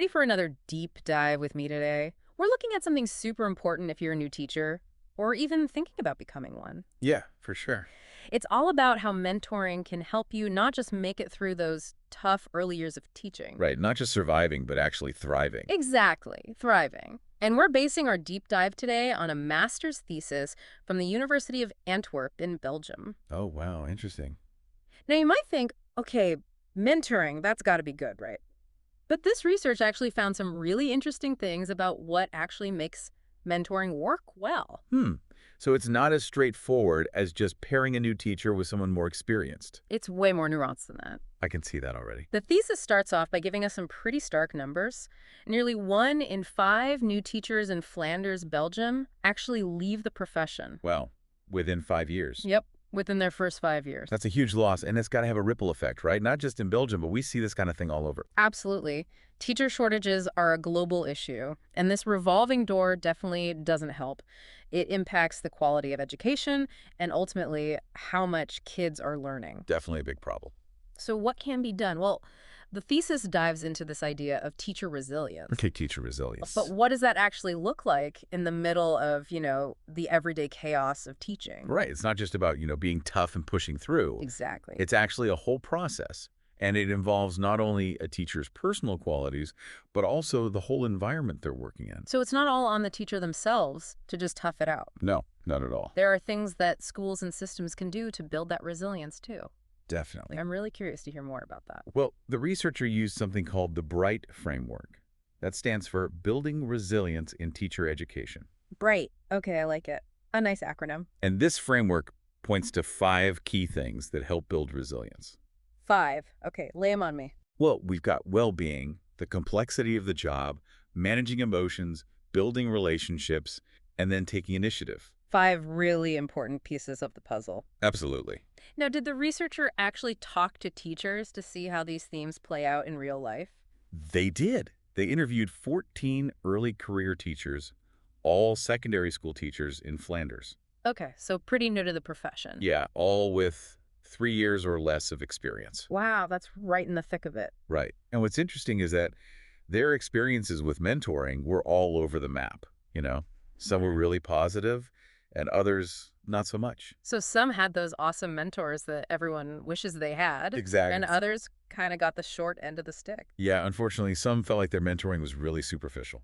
Ready for another deep dive with me today? We're looking at something super important if you're a new teacher or even thinking about becoming one. Yeah, for sure. It's all about how mentoring can help you not just make it through those tough early years of teaching. Right. Not just surviving, but actually thriving. Exactly, thriving. And we're basing our deep dive today on a master's thesis from the University of Antwerp in Belgium. Oh, wow. Interesting. Now, you might think, okay, mentoring, that's got to be good, right? But this research actually found some really interesting things about what actually makes mentoring work well. So it's not as straightforward as just pairing a new teacher with someone more experienced. It's way more nuanced than that. I can see that already. The thesis starts off by giving us some pretty stark numbers. Nearly 1 in 5 new teachers in Flanders, Belgium, actually leave the profession. Well, within 5 years. Yep, within their first 5 years. That's a huge loss, and it's got to have a ripple effect, right? Not just in Belgium, but we see this kind of thing all over. Absolutely. Teacher shortages are a global issue, and this revolving door definitely doesn't help. It impacts the quality of education and ultimately how much kids are learning. Definitely a big problem. So what can be done? Well, the thesis dives into this idea of teacher resilience. Okay, teacher resilience. But what does that actually look like in the middle of, the everyday chaos of teaching? Right. It's not just about, being tough and pushing through. Exactly. It's actually a whole process. And it involves not only a teacher's personal qualities, but also the whole environment they're working in. So it's not all on the teacher themselves to just tough it out. No, not at all. There are things that schools and systems can do to build that resilience too. Definitely. I'm really curious to hear more about that. Well, the researcher used something called the BRiTE framework. That stands for Building Resilience in Teacher Education. BRiTE. Okay, I like it. A nice acronym. And this framework points to 5 key things that help build resilience. 5. Okay, lay them on me. Well, we've got well-being, the complexity of the job, managing emotions, building relationships, and then taking initiative. 5 really important pieces of the puzzle. Absolutely. Now, did the researcher actually talk to teachers to see how these themes play out in real life? They did. They interviewed 14 early career teachers, all secondary school teachers in Flanders. Okay, so pretty new to the profession. Yeah, all with 3 years or less of experience. Wow, that's right in the thick of it. Right. And what's interesting is that their experiences with mentoring were all over the map, Some were really positive and others not so much. So some had those awesome mentors that everyone wishes they had. Exactly. And others kind of got the short end of the stick. Yeah, unfortunately, some felt like their mentoring was really superficial.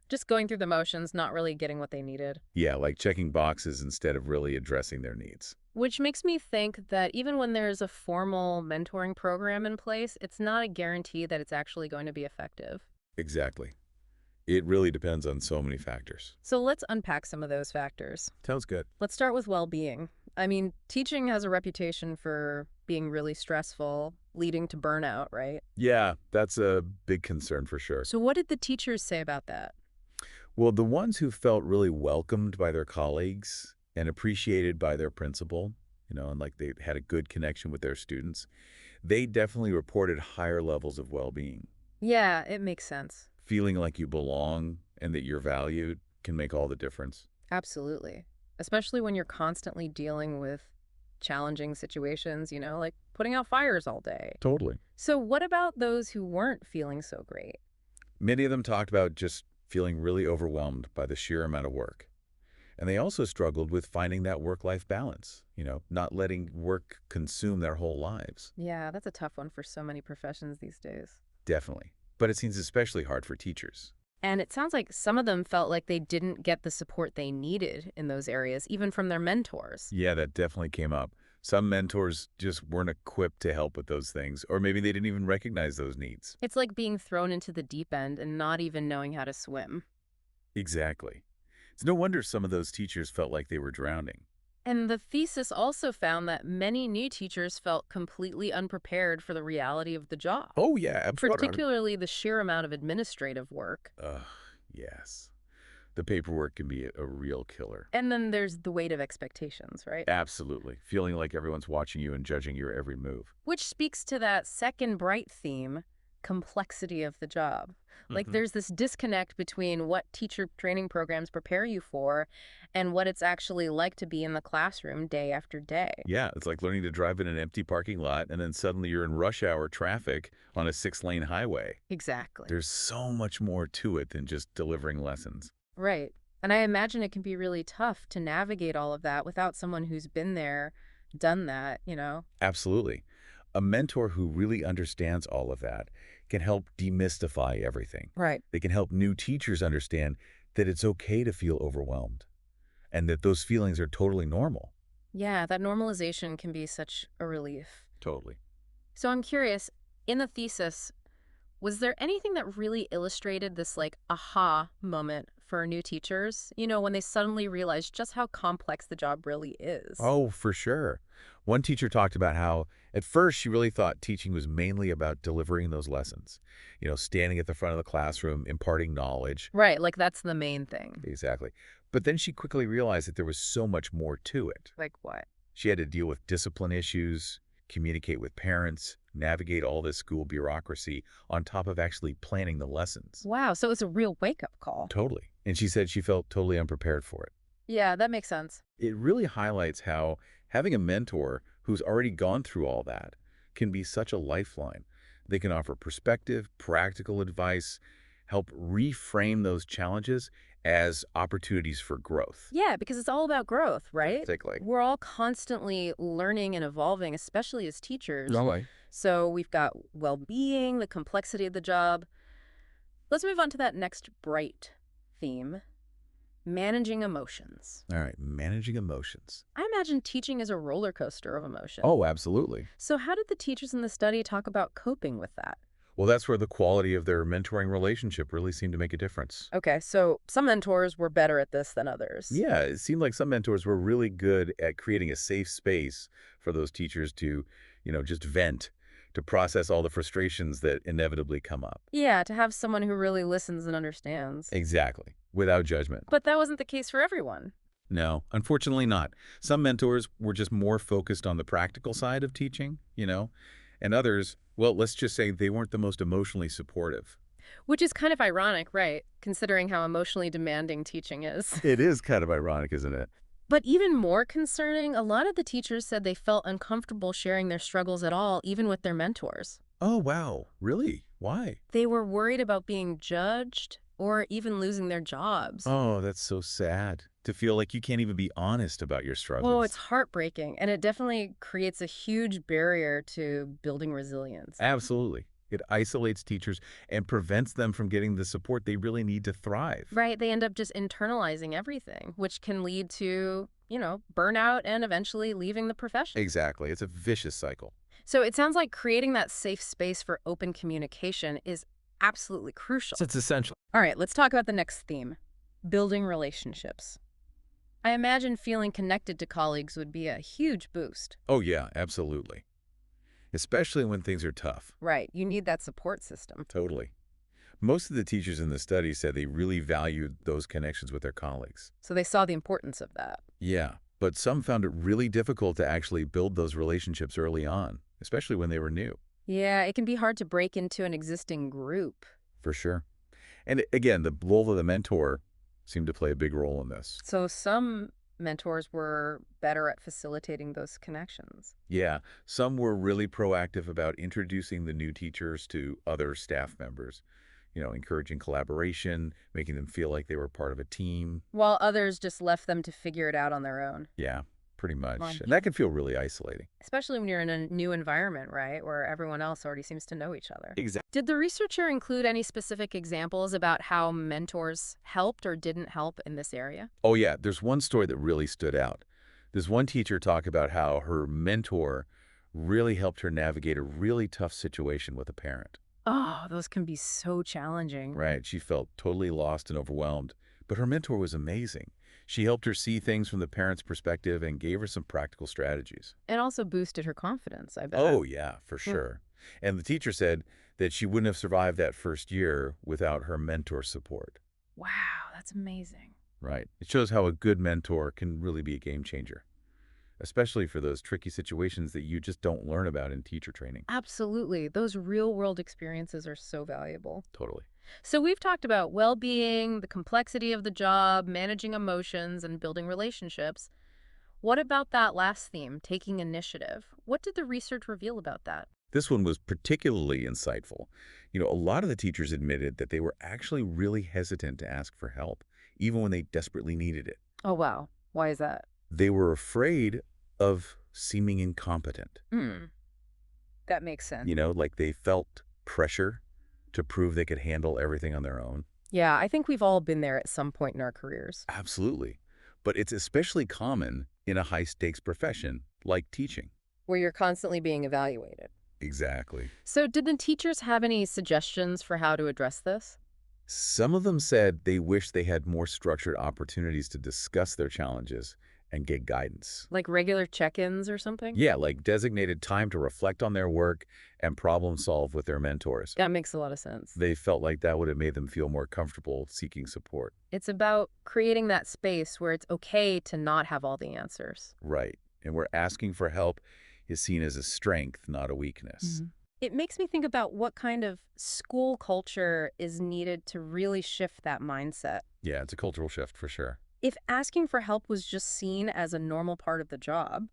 Just going through the motions, not really getting what they needed. Yeah, like checking boxes instead of really addressing their needs. Which makes me think that even when there's a formal mentoring program in place, it's not a guarantee that it's actually going to be effective. Exactly. It really depends on so many factors. So let's unpack some of those factors. Sounds good. Let's start with well-being. I mean, teaching has a reputation for being really stressful, leading to burnout, right? Yeah, that's a big concern for sure. So what did the teachers say about that? Well, the ones who felt really welcomed by their colleagues and appreciated by their principal, and like they had a good connection with their students, they definitely reported higher levels of well-being. Yeah, it makes sense. Feeling like you belong and that you're valued can make all the difference. Absolutely. Especially when you're constantly dealing with challenging situations, like putting out fires all day. Totally. So what about those who weren't feeling so great? Many of them talked about just feeling really overwhelmed by the sheer amount of work. And they also struggled with finding that work-life balance, not letting work consume their whole lives. Yeah, that's a tough one for so many professions these days. Definitely. But it seems especially hard for teachers. And it sounds like some of them felt like they didn't get the support they needed in those areas, even from their mentors. Yeah, that definitely came up. Some mentors just weren't equipped to help with those things, or maybe they didn't even recognize those needs. It's like being thrown into the deep end and not even knowing how to swim. Exactly. It's no wonder some of those teachers felt like they were drowning. And the thesis also found that many new teachers felt completely unprepared for the reality of the job. Oh, yeah, absolutely. Particularly the sheer amount of administrative work. Yes. The paperwork can be a real killer. And then there's the weight of expectations, right? Absolutely. Feeling like everyone's watching you and judging your every move. Which speaks to that second BRiTE theme, complexity of the job. Like Hmm. there's this disconnect between what teacher training programs prepare you for and what it's actually like to be in the classroom day after day. Yeah, it's like learning to drive in an empty parking lot, and then suddenly you're in rush hour traffic on a 6-lane highway. Exactly. There's so much more to it than just delivering lessons. Right. And I imagine it can be really tough to navigate all of that without someone who's been there, done that. Absolutely. A mentor who really understands all of that can help demystify everything. Right. They can help new teachers understand that it's okay to feel overwhelmed and that those feelings are totally normal. Yeah, that normalization can be such a relief. Totally. So I'm curious, in the thesis, was there anything that really illustrated this like aha moment for new teachers? When they suddenly realized just how complex the job really is. Oh, for sure. One teacher talked about how at first she really thought teaching was mainly about delivering those lessons, standing at the front of the classroom, imparting knowledge. Right, like that's the main thing. Exactly. But then she quickly realized that there was so much more to it. Like what? She had to deal with discipline issues, communicate with parents, navigate all this school bureaucracy on top of actually planning the lessons. Wow, so it's a real wake-up call. Totally. And she said she felt totally unprepared for it. Yeah, that makes sense. It really highlights how having a mentor who's already gone through all that can be such a lifeline. They can offer perspective, practical advice, help reframe those challenges as opportunities for growth. Yeah, because it's all about growth, right? Exactly. We're all constantly learning and evolving, especially as teachers. Right. So we've got well-being, the complexity of the job. Let's move on to that next bright theme, managing emotions. All right, managing emotions. I imagine teaching is a roller coaster of emotion. Oh, absolutely. So how did the teachers in the study talk about coping with that? Well, that's where the quality of their mentoring relationship really seemed to make a difference. Okay, so some mentors were better at this than others. Yeah, it seemed like some mentors were really good at creating a safe space for those teachers to, just vent, to process all the frustrations that inevitably come up. Yeah, to have someone who really listens and understands. Exactly, without judgment. But that wasn't the case for everyone. No, unfortunately not. Some mentors were just more focused on the practical side of teaching, and others, well, let's just say they weren't the most emotionally supportive. Which is kind of ironic, right? Considering how emotionally demanding teaching is. It is kind of ironic, isn't it? But even more concerning, a lot of the teachers said they felt uncomfortable sharing their struggles at all, even with their mentors. Oh, wow. Really? Why? They were worried about being judged or even losing their jobs. Oh, that's so sad. To feel like you can't even be honest about your Oh, it's struggles. heartbreaking, and it definitely creates a huge barrier to building resilience. Absolutely. It isolates teachers and prevents them from getting the support they really need to thrive. Right, they end up just internalizing everything, which can lead to, burnout and eventually leaving the profession. Exactly. It's a vicious cycle. So it sounds like creating that safe space for open communication is absolutely crucial. So it's essential. All right, let's talk about the next theme, building relationships. I imagine feeling connected to colleagues would be a huge boost. Oh, yeah, absolutely. Especially when things are tough. Right, you need that support system. Totally. Most of the teachers in the study said they really valued those connections with their colleagues. So they saw the importance of that. Yeah, but some found it really difficult to actually build those relationships early on, especially when they were new. Yeah, it can be hard to break into an existing group. For sure. And again, the role of the mentor seemed to play a big role in this. So some mentors were better at facilitating those connections. Yeah, some were really proactive about introducing the new teachers to other staff members, encouraging collaboration, making them feel like they were part of a team. While others just left them to figure it out on their own. Yeah, pretty much. Fun. And that can feel really isolating. Especially when you're in a new environment, right? Where everyone else already seems to know each other. Exactly. Did the researcher include any specific examples about how mentors helped or didn't help in this area? Oh, yeah, there's one story that really stood out. There's one teacher talk about how her mentor really helped her navigate a really tough situation with a parent. Oh, those can be so challenging. Right. She felt totally lost and overwhelmed, but her mentor was amazing. She helped her see things from the parent's perspective and gave her some practical strategies. It also boosted her confidence, I bet. Oh, yeah, for sure. And the teacher said that she wouldn't have survived that first year without her mentor's support. Wow, that's amazing. Right. It shows how a good mentor can really be a game changer. especially for those tricky situations that you just don't learn about in teacher training. Absolutely. Those real-world experiences are so valuable. Totally. So we've talked about well-being, the complexity of the job, managing emotions, and building relationships. What about that last theme, taking initiative? What did the research reveal about that? This one was particularly insightful. A lot of the teachers admitted that they were actually really hesitant to ask for help, even when they desperately needed it. Oh, wow. Why is that? They were afraid of seeming incompetent. Hmm. That makes sense. Like they felt pressure to prove they could handle everything on their own. Yeah, I think we've all been there at some point in our careers. Absolutely. But it's especially common in a high-stakes profession like teaching. Where you're constantly being evaluated. Exactly. So did the teachers have any suggestions for how to address this? Some of them said they wish they had more structured opportunities to discuss their challenges and get guidance. Like regular check-ins or something? Yeah, like designated time to reflect on their work and problem solve with their mentors. That makes a lot of sense. They felt like that would have made them feel more comfortable seeking support. It's about creating that space where it's okay to not have all the answers. Right. And where asking for help is seen as a strength, not a weakness. It makes me think about what kind of school culture is needed to really shift that mindset. Yeah, it's a cultural shift for sure. If asking for help was just seen as a normal part of the job,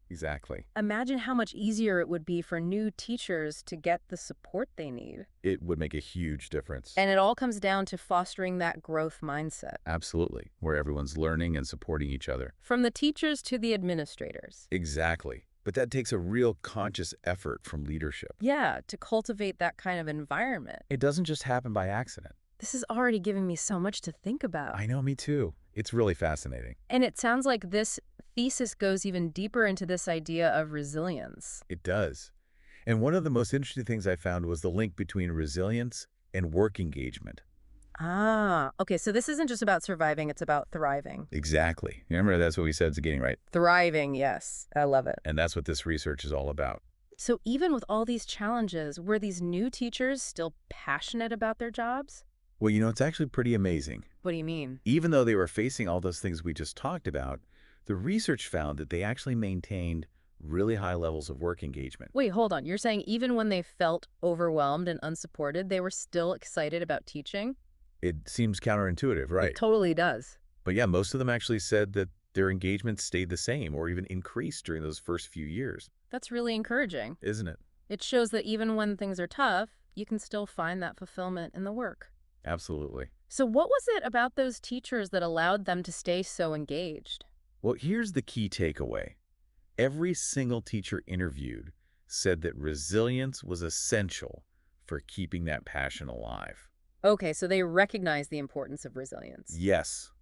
Exactly. imagine how much easier it would be for new teachers to get the support they need. It would make a huge difference. And it all comes down to fostering that growth mindset. Absolutely. Where everyone's learning and supporting each other. From the teachers to the administrators. Exactly. But that takes a real conscious effort from leadership. Yeah, to cultivate that kind of environment. It doesn't just happen by accident. This is already giving me so much to think about. I know, me too. It's really fascinating. And it sounds like this thesis goes even deeper into this idea of resilience. It does. And one of the most interesting things I found was the link between resilience and work engagement. Ah, okay, so this isn't just about surviving, it's about thriving. Exactly. Remember, that's what we said at the beginning, right? Thriving, yes. I love it. And that's what this research is all about. So even with all these challenges, were these new teachers still passionate about their jobs? Well, it's actually pretty amazing. What do you mean? Even though they were facing all those things we just talked about, the research found that they actually maintained really high levels of work engagement. Wait, hold on. You're saying even when they felt overwhelmed and unsupported, they were still excited about teaching? It seems counterintuitive, right? It totally does. But yeah, most of them actually said that their engagement stayed the same or even increased during those first few years. That's really encouraging. Isn't it? It shows that even when things are tough, you can still find that fulfillment in the work. Absolutely. So what was it about those teachers that allowed them to stay so engaged? Well, here's the key takeaway. Every single teacher interviewed said that resilience was essential for keeping that passion alive. Okay, so they recognize the importance of resilience. Yes,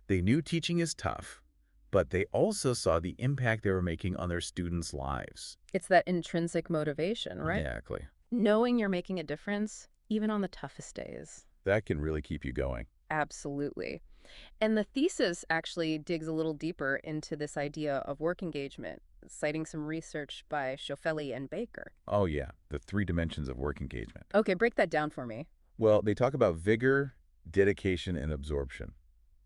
they knew teaching is tough, but they also saw the impact they were making on their students' lives. It's that intrinsic motivation, right? Exactly. Knowing you're making a difference, even on the toughest days. That can really keep you going. Absolutely. And the thesis actually digs a little deeper into this idea of work engagement, citing some research by Schoeffele and Baker. Oh yeah, the 3 dimensions of work engagement. Okay, break that down for me. Well, they talk about vigor, dedication, and absorption.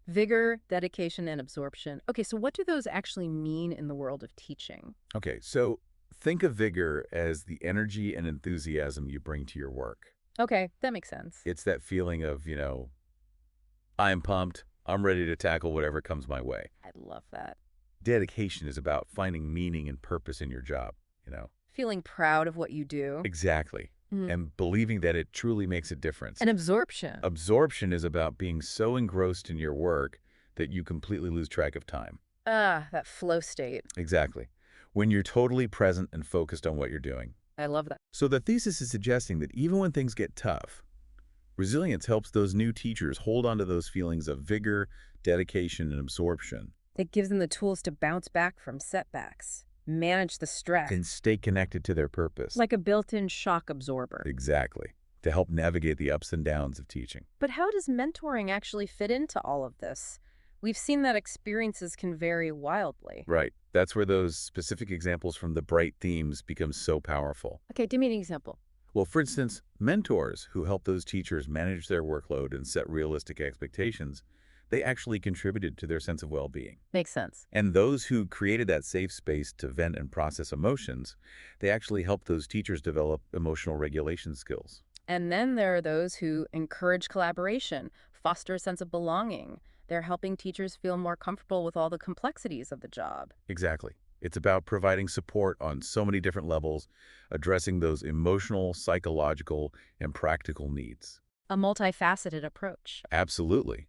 Vigor, dedication, and absorption. Okay, so what do those actually mean in the world of teaching? Okay, so think of vigor as the energy and enthusiasm you bring to your work. Okay, that makes sense. It's that feeling of, I'm pumped, I'm ready to tackle whatever comes my way. I love that. Dedication is about finding meaning and purpose in your job. Feeling proud of what you do. Exactly. And believing that it truly makes a difference. And absorption. Absorption is about being so engrossed in your work that you completely lose track of time. Ah, that flow state. Exactly. When you're totally present and focused on what you're doing. I love that. So the thesis is suggesting that even when things get tough, resilience helps those new teachers hold on to those feelings of vigor, dedication, and absorption. It gives them the tools to bounce back from setbacks, manage the stress. And stay connected to their purpose. Like a built-in shock absorber. Exactly. To help navigate the ups and downs of teaching. But how does mentoring actually fit into all of this? We've seen that experiences can vary wildly. Right. That's where those specific examples from the BRiTE themes become so powerful. Okay, give me an example. Well, for instance, mentors who help those teachers manage their workload and set realistic expectations they actually contributed to their sense of well-being. Makes sense. And those who created that safe space to vent and process emotions, they actually helped those teachers develop emotional regulation skills. And then there are those who encourage collaboration, foster a sense of belonging. They're helping teachers feel more comfortable with all the complexities of the job. Exactly. It's about providing support on so many different levels, addressing those emotional, psychological, and practical needs. A multifaceted approach. Absolutely.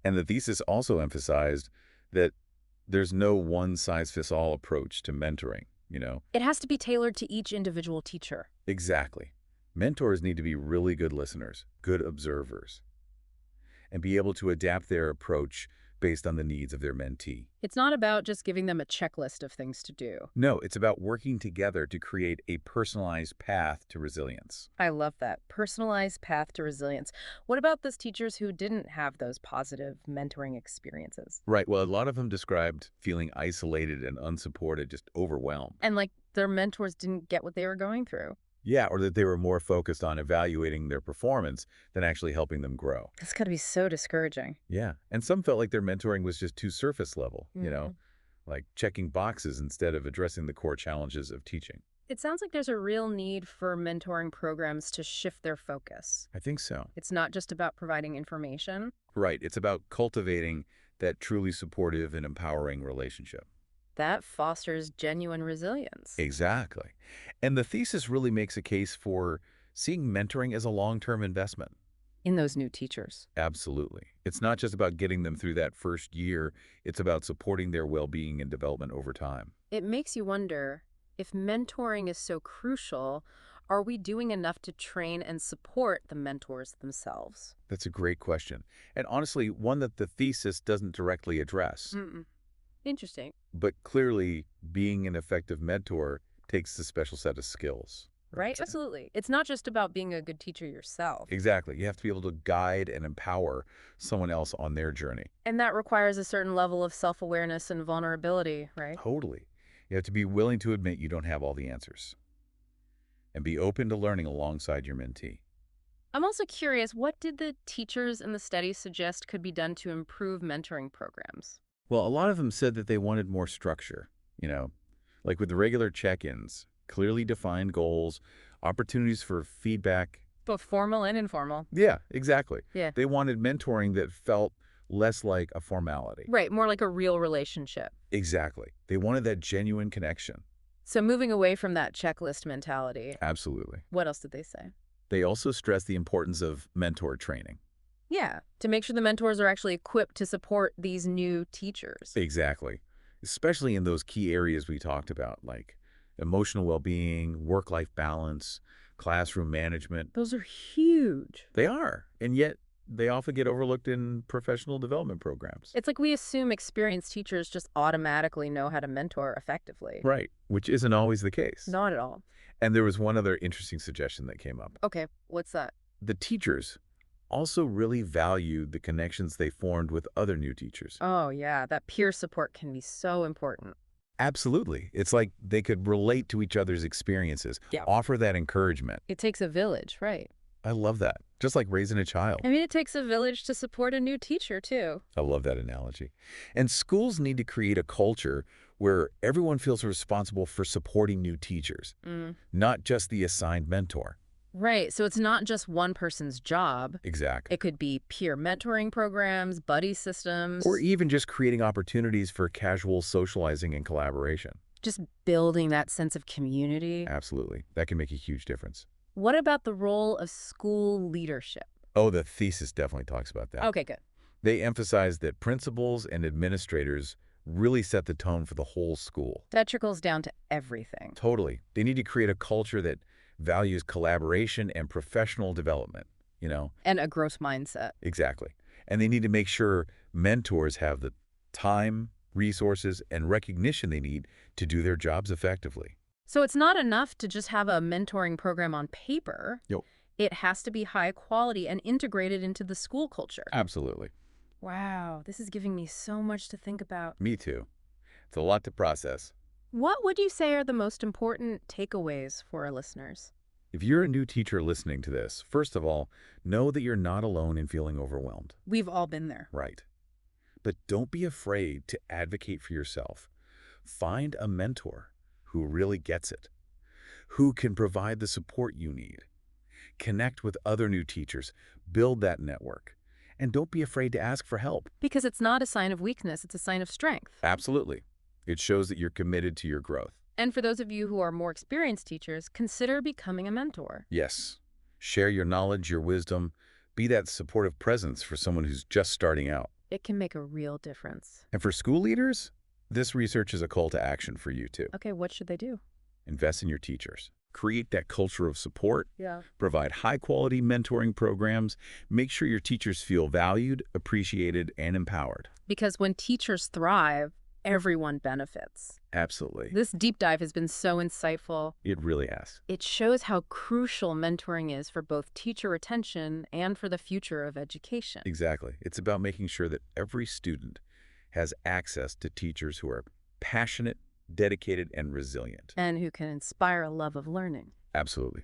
And the thesis also emphasized that there's no one-size-fits-all approach to mentoring, you know? It has to be tailored to each individual teacher. Exactly. Mentors need to be really good listeners, good observers, and be able to adapt their approach based on the needs of their mentee. It's not about just giving them a checklist of things to do. No, it's about working together to create a personalized path to resilience. I love that. Personalized path to resilience. What about those teachers who didn't have those positive mentoring experiences? Right. Well, a lot of them described feeling isolated and unsupported, just overwhelmed. And like their mentors didn't get what they were going through. Yeah, or that they were more focused on evaluating their performance than actually helping them grow. That's got to be so discouraging. Yeah. And some felt like their mentoring was just too surface level, Mhm. like checking boxes instead of addressing the core challenges of teaching. It sounds like there's a real need for mentoring programs to shift their focus. I think so. It's not just about providing information. Right. It's about cultivating that truly supportive and empowering relationship. That fosters genuine resilience. Exactly. And the thesis really makes a case for seeing mentoring as a long-term investment. In those new teachers. Absolutely. It's not just about getting them through that first year. It's about supporting their well-being and development over time. It makes you wonder, if mentoring is so crucial, are we doing enough to train and support the mentors themselves? That's a great question. And honestly, one that the thesis doesn't directly address. Mm-mm. Interesting. But clearly, being an effective mentor takes a special set of skills. Right? Absolutely. It's not just about being a good teacher yourself. Exactly. You have to be able to guide and empower someone else on their journey. And that requires a certain level of self-awareness and vulnerability, right? Totally. You have to be willing to admit you don't have all the answers and be open to learning alongside your mentee. I'm also curious, what did the teachers in the study suggest could be done to improve mentoring programs? Well, a lot of them said that they wanted more structure, like with the regular check-ins, clearly defined goals, opportunities for feedback. Both formal and informal. Yeah, exactly. Yeah. They wanted mentoring that felt less like a formality. Right, more like a real relationship. Exactly. They wanted that genuine connection. So moving away from that checklist mentality, Absolutely. what else did they say? They also stressed the importance of mentor training. Yeah, to make sure the mentors are actually equipped to support these new teachers. Exactly. Especially in those key areas we talked about, like emotional well-being, work-life balance, classroom management. Those are huge. They are, and yet they often get overlooked in professional development programs. It's like we assume experienced teachers just automatically know how to mentor effectively. Right, which isn't always the case. Not at all. And there was one other interesting suggestion that came up. Okay, what's that? The teachers also really valued the connections they formed with other new teachers. Oh, yeah, that peer support can be so important. Absolutely. It's like they could relate to each other's experiences, Yeah. offer that encouragement. It takes a village, right? I love that. Just like raising a child. I mean, it takes a village to support a new teacher, too. I love that analogy. And schools need to create a culture where everyone feels responsible for supporting new teachers, not just the assigned mentor. Right, so it's not just one person's job. Exactly. It could be peer mentoring programs, buddy systems. Or even just creating opportunities for casual socializing and collaboration. Just building that sense of community. Absolutely. That can make a huge difference. What about the role of school leadership? Oh, the thesis definitely talks about that. Okay, good. They emphasize that principals and administrators really set the tone for the whole school. That trickles down to everything. Totally. They need to create a culture that values collaboration and professional development, And a growth mindset. Exactly. And they need to make sure mentors have the time, resources, and recognition they need to do their jobs effectively. So it's not enough to just have a mentoring program on paper. Yep. It has to be high quality and integrated into the school culture. Absolutely. Wow, this is giving me so much to think about. Me too. It's a lot to process. What would you say are the most important takeaways for our listeners? If you're a new teacher listening to this, first of all, know that you're not alone in feeling overwhelmed. We've all been there. Right. But don't be afraid to advocate for yourself. Find a mentor who really gets it, who can provide the support you need. Connect with other new teachers, build that network, and don't be afraid to ask for help. Because it's not a sign of weakness, it's a sign of strength. Absolutely. It shows that you're committed to your growth. And for those of you who are more experienced teachers, consider becoming a mentor. Yes. Share your knowledge, your wisdom. Be that supportive presence for someone who's just starting out. It can make a real difference. And for school leaders, this research is a call to action for you too. Okay, what should they do? Invest in your teachers. Create that culture of support. Yeah. Provide high-quality mentoring programs. Make sure your teachers feel valued, appreciated, and empowered. Because when teachers thrive, everyone benefits. Absolutely. This deep dive has been so insightful. It really has. It shows how crucial mentoring is for both teacher retention and for the future of education. Exactly. It's about making sure that every student has access to teachers who are passionate, dedicated, and resilient. And who can inspire a love of learning. Absolutely.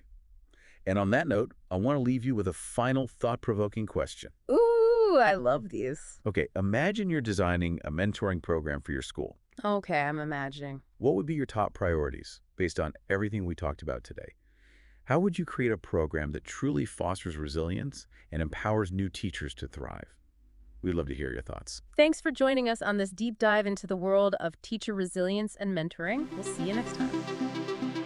And on that note, I want to leave you with a final thought-provoking question. Ooh, I love these. Okay, imagine you're designing a mentoring program for your school. Okay, I'm imagining. What would be your top priorities based on everything we talked about today? How would you create a program that truly fosters resilience and empowers new teachers to thrive? We'd love to hear your thoughts. Thanks for joining us on this deep dive into the world of teacher resilience and mentoring. We'll see you next time.